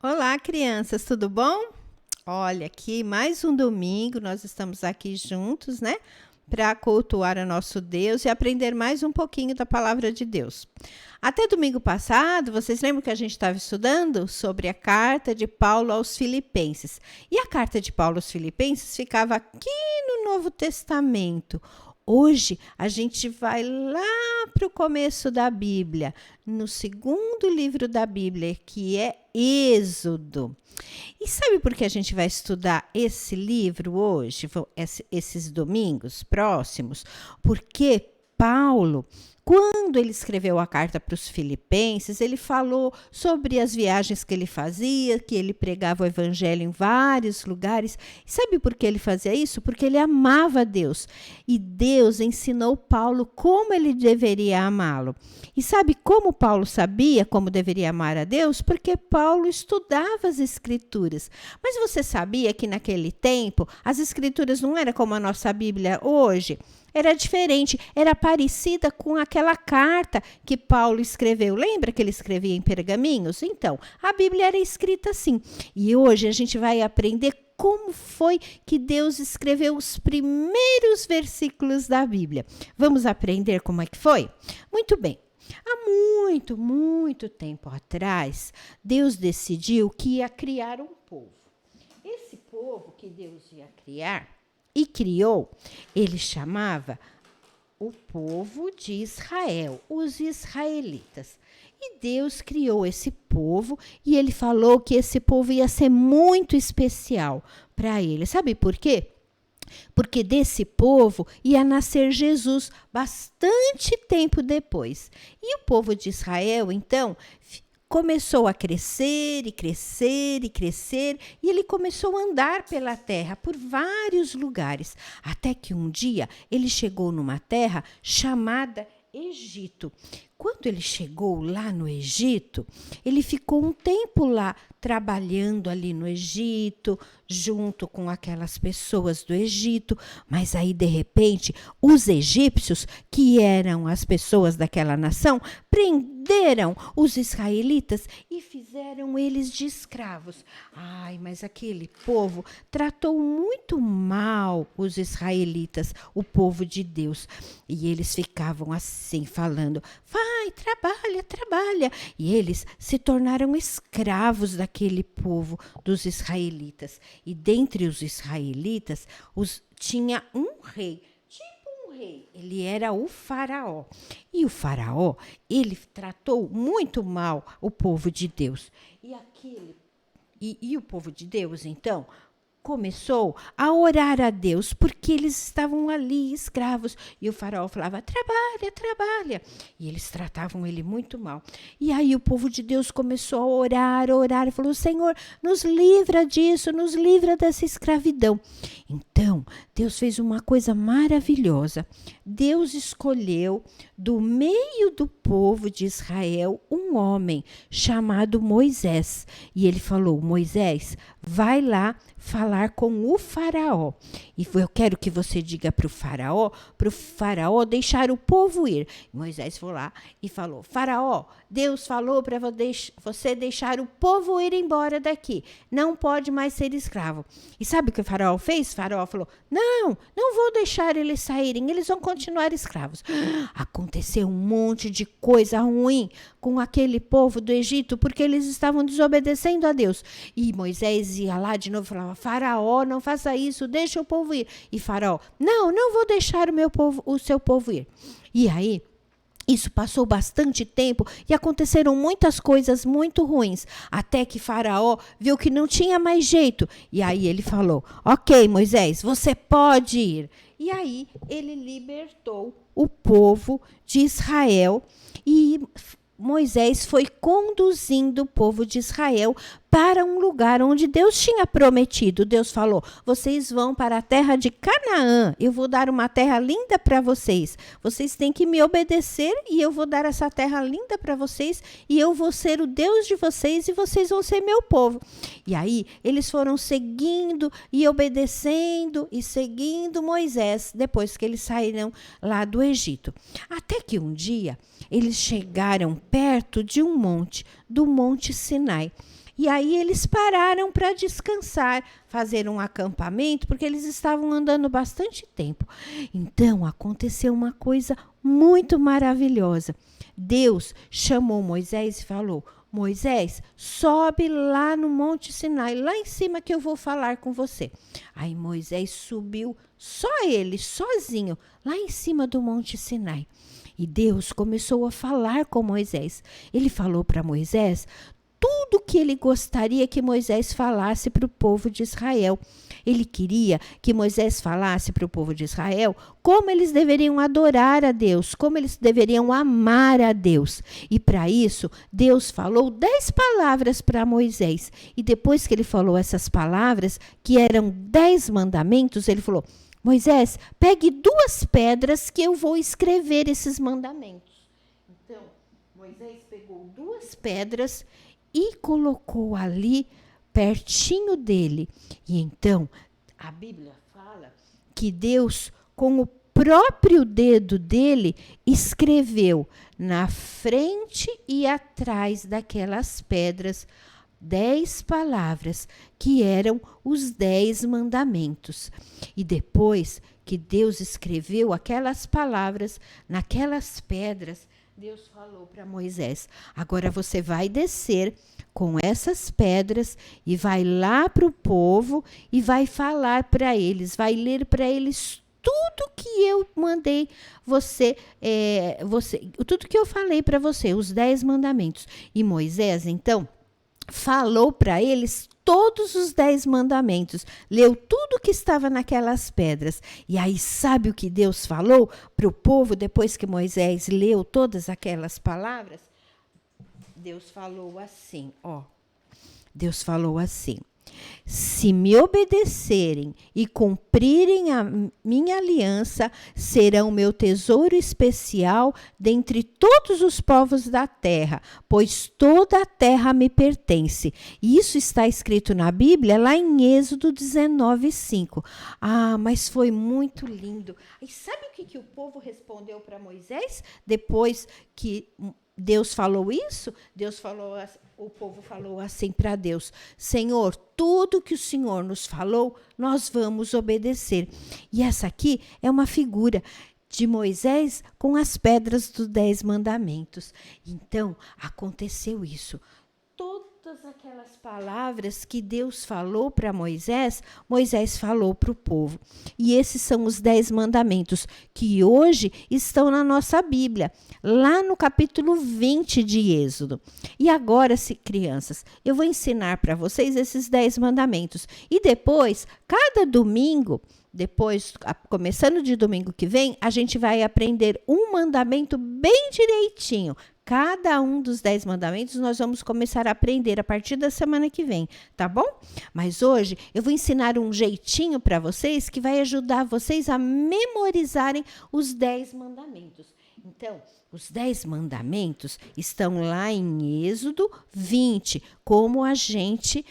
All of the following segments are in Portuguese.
Olá, crianças, tudo bom? Olha, aqui mais um domingo, nós estamos aqui juntos, né? Para cultuar o nosso Deus e aprender mais um pouquinho da palavra de Deus. Até domingo passado, vocês lembram que a gente estava estudando sobre a carta de Paulo aos Filipenses? E a carta de Paulo aos Filipenses ficava aqui no Novo Testamento. Hoje a gente vai lá para o começo da Bíblia, no segundo livro da Bíblia, que é Êxodo. E sabe por que a gente vai estudar esse livro hoje, esses domingos próximos? Porque Paulo, quando ele escreveu a carta para os Filipenses, ele falou sobre as viagens que ele fazia, que ele pregava o evangelho em vários lugares. E sabe por que ele fazia isso? Porque ele amava Deus. E Deus ensinou Paulo como ele deveria amá-lo. E sabe como Paulo sabia como deveria amar a Deus? Porque Paulo estudava as Escrituras. Mas você sabia que naquele tempo as Escrituras não eram como a nossa Bíblia hoje? Era diferente, era parecida com aquela carta que Paulo escreveu. Lembra que ele escrevia em pergaminhos? Então, a Bíblia era escrita assim. E hoje a gente vai aprender como foi que Deus escreveu os primeiros versículos da Bíblia. Vamos aprender como é que foi? Muito bem. Há muito tempo atrás, Deus decidiu que ia criar um povo. Esse povo que Deus ia criar e criou, ele chamava o povo de Israel, os israelitas. E Deus criou esse povo e ele falou que esse povo ia ser muito especial para ele. Sabe por quê? Porque desse povo ia nascer Jesus bastante tempo depois. E o povo de Israel, então, começou a crescer e crescer e crescer, e ele começou a andar pela terra, por vários lugares, até que um dia ele chegou numa terra chamada Egito. Quando ele chegou lá no Egito, ele ficou um tempo lá trabalhando ali no Egito, junto com aquelas pessoas do Egito, mas aí de repente os egípcios, que eram as pessoas daquela nação, prenderam os israelitas e fizeram eles de escravos. Ai, mas aquele povo tratou muito mal os israelitas, o povo de Deus, e eles ficavam assim falando: vai, trabalha, trabalha. E eles se tornaram escravos daquele povo dos israelitas. E dentre os israelitas, tinha um rei, tipo um rei. Ele era o faraó. E o faraó, ele tratou muito mal o povo de Deus. E o povo de Deus, então, começou a orar a Deus, porque eles estavam ali escravos. E o faraó falava: trabalha, trabalha. E eles tratavam ele muito mal. E aí o povo de Deus começou a orar, e falou: Senhor, nos livra disso, nos livra dessa escravidão. Então, Deus fez uma coisa maravilhosa. Deus escolheu do meio do povo de Israel um homem chamado Moisés. E ele falou: Moisés, vai lá falar com o faraó. E eu quero que você diga para o faraó deixar o povo ir. Moisés foi lá e falou: faraó, Deus falou para você deixar o povo ir embora daqui. Não pode mais ser escravo. E sabe o que o faraó fez? O faraó falou: não vou deixar eles saírem, eles vão continuar escravos. Aconteceu um monte de coisa ruim com aquele povo do Egito, porque eles estavam desobedecendo a Deus. E Moisés ia lá de novo e falava: faraó, não faça isso, deixa o povo ir. E faraó: não vou deixar o seu povo ir. E aí, isso passou bastante tempo e aconteceram muitas coisas muito ruins, até que Faraó viu que não tinha mais jeito. E aí ele falou: ok, Moisés, você pode ir. E aí ele libertou o povo de Israel e Moisés foi conduzindo o povo de Israel para um lugar onde Deus tinha prometido. Deus falou: vocês vão para a terra de Canaã, eu vou dar uma terra linda para vocês. Vocês têm que me obedecer e eu vou dar essa terra linda para vocês e eu vou ser o Deus de vocês e vocês vão ser meu povo. E aí eles foram seguindo e obedecendo e seguindo Moisés depois que eles saíram lá do Egito. Até que um dia eles chegaram perto de um monte, do Monte Sinai. E aí eles pararam para descansar, fazer um acampamento, porque eles estavam andando bastante tempo. Então aconteceu uma coisa muito maravilhosa. Deus chamou Moisés e falou: Moisés, sobe lá no Monte Sinai, lá em cima que eu vou falar com você. Aí Moisés subiu, só ele, sozinho, lá em cima do Monte Sinai. E Deus começou a falar com Moisés. Ele falou para Moisés tudo que ele gostaria que Moisés falasse para o povo de Israel. Ele queria que Moisés falasse para o povo de Israel como eles deveriam adorar a Deus, como eles deveriam amar a Deus. E para isso, Deus falou 10 palavras para Moisés. E depois que ele falou essas palavras, que eram 10 mandamentos, ele falou: Moisés, pegue 2 pedras que eu vou escrever esses mandamentos. Então, Moisés pegou 2 pedras e colocou ali pertinho dele. E então, a Bíblia fala que Deus, com o próprio dedo dele, escreveu na frente e atrás daquelas pedras 10 palavras, que eram os 10 mandamentos. E depois que Deus escreveu aquelas palavras naquelas pedras, Deus falou para Moisés: agora você vai descer com essas pedras e vai lá para o povo e vai falar para eles, vai ler para eles tudo que eu mandei tudo que eu falei para você, os 10 mandamentos. E Moisés, então, falou para eles todos os 10 mandamentos, leu tudo que estava naquelas pedras. E aí, sabe o que Deus falou para o povo depois que Moisés leu todas aquelas palavras? Deus falou assim, Deus falou assim: se me obedecerem e cumprirem a minha aliança, serão meu tesouro especial dentre todos os povos da terra, pois toda a terra me pertence. Isso está escrito na Bíblia, lá em Êxodo 19:5. Ah, mas foi muito lindo. E sabe o que o povo respondeu para Moisés depois que Deus falou isso? O povo falou assim para Deus: Senhor, tudo que o Senhor nos falou, nós vamos obedecer. E essa aqui é uma figura de Moisés com as pedras dos 10 mandamentos. Então, aconteceu isso. Todas aquelas palavras que Deus falou para Moisés, Moisés falou para o povo. E esses são os 10 mandamentos que hoje estão na nossa Bíblia, lá no capítulo 20 de Êxodo. E agora, crianças, eu vou ensinar para vocês esses 10 mandamentos. E depois, cada domingo, começando de domingo que vem, a gente vai aprender um mandamento bem direitinho. Cada um dos 10 mandamentos nós vamos começar a aprender a partir da semana que vem, tá bom? Mas hoje eu vou ensinar um jeitinho para vocês que vai ajudar vocês a memorizarem os 10 mandamentos. Então, os 10 mandamentos estão lá em Êxodo 20, como a gente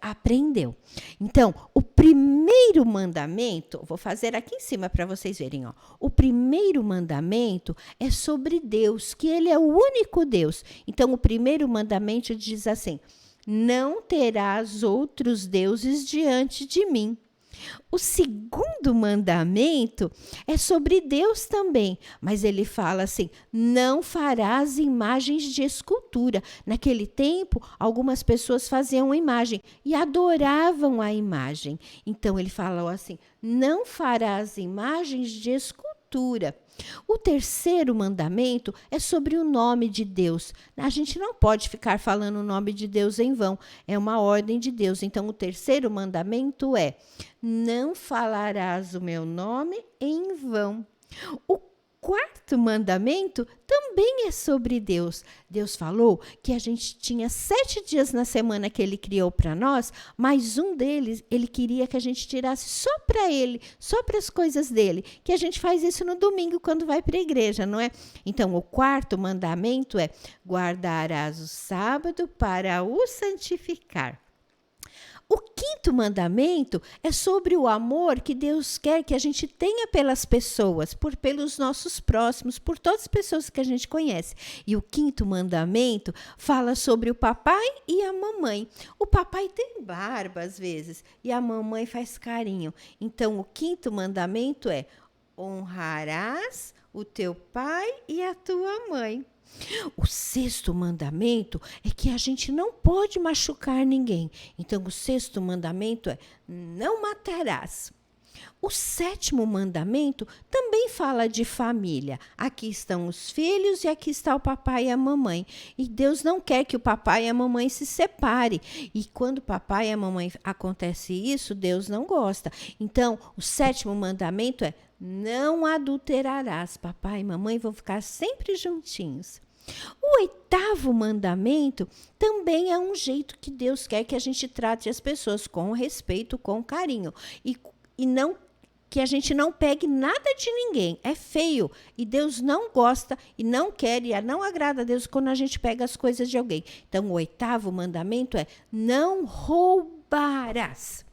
aprendeu. Então, o primeiro mandamento, vou fazer aqui em cima para vocês verem. O primeiro mandamento é sobre Deus, que Ele é o único Deus. Então, o primeiro mandamento diz assim: não terás outros deuses diante de mim. O segundo mandamento é sobre Deus também, mas ele fala assim: não farás imagens de escultura. Naquele tempo, algumas pessoas faziam imagem e adoravam a imagem. Então, ele falou assim: não farás imagens de escultura. O terceiro mandamento é sobre o nome de Deus. A gente não pode ficar falando o nome de Deus em vão. É uma ordem de Deus. Então, o terceiro mandamento é: não falarás o meu nome em vão. O quarto mandamento também é sobre Deus. Deus falou que a gente tinha 7 dias na semana que Ele criou para nós, mas um deles Ele queria que a gente tirasse só para Ele, só para as coisas dele, que a gente faz isso no domingo quando vai para a igreja, não é? Então, o quarto mandamento é: guardarás o sábado para o santificar. O quinto mandamento é sobre o amor que Deus quer que a gente tenha pelas pessoas, pelos nossos próximos, por todas as pessoas que a gente conhece. E o quinto mandamento fala sobre o papai e a mamãe. O papai tem barba às vezes e a mamãe faz carinho. Então, o quinto mandamento é: honrarás o teu pai e a tua mãe. O sexto mandamento é que a gente não pode machucar ninguém. Então, o sexto mandamento é: não matarás. O sétimo mandamento também fala de família. Aqui estão os filhos e aqui está o papai e a mamãe. E Deus não quer que o papai e a mamãe se separem. E quando o papai e a mamãe acontece isso, Deus não gosta. Então, o sétimo mandamento é: não adulterarás. Papai e mamãe vão ficar sempre juntinhos. O oitavo mandamento também é um jeito que Deus quer que a gente trate as pessoas com respeito, com carinho. E não que a gente não pegue nada de ninguém. É feio. E Deus não gosta e não quer e não agrada a Deus quando a gente pega as coisas de alguém. Então, o oitavo mandamento é: não roubarás.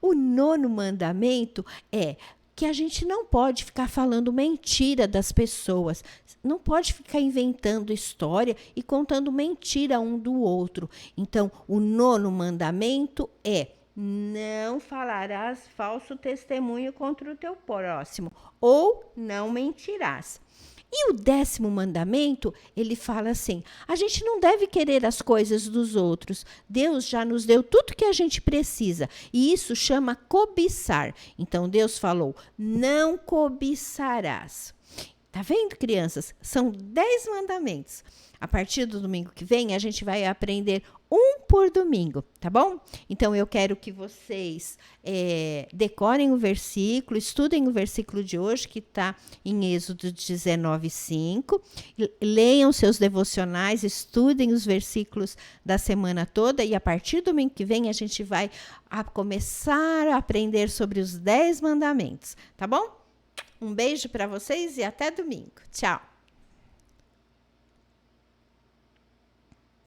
O nono mandamento é que a gente não pode ficar falando mentira das pessoas. Não pode ficar inventando história e contando mentira um do outro. Então, o nono mandamento é: não falarás falso testemunho contra o teu próximo, ou não mentirás. E o décimo mandamento, ele fala assim: a gente não deve querer as coisas dos outros. Deus já nos deu tudo que a gente precisa. E isso chama cobiçar. Então, Deus falou: não cobiçarás. Tá vendo, crianças? São 10 mandamentos. A partir do domingo que vem, a gente vai aprender um por domingo, tá bom? Então, eu quero que vocês decorem o versículo, estudem o versículo de hoje, que está em Êxodo 19:5. Leiam seus devocionais, estudem os versículos da semana toda. E a partir do domingo que vem, a gente vai começar a aprender sobre os 10 mandamentos, tá bom? Um beijo para vocês e até domingo. Tchau!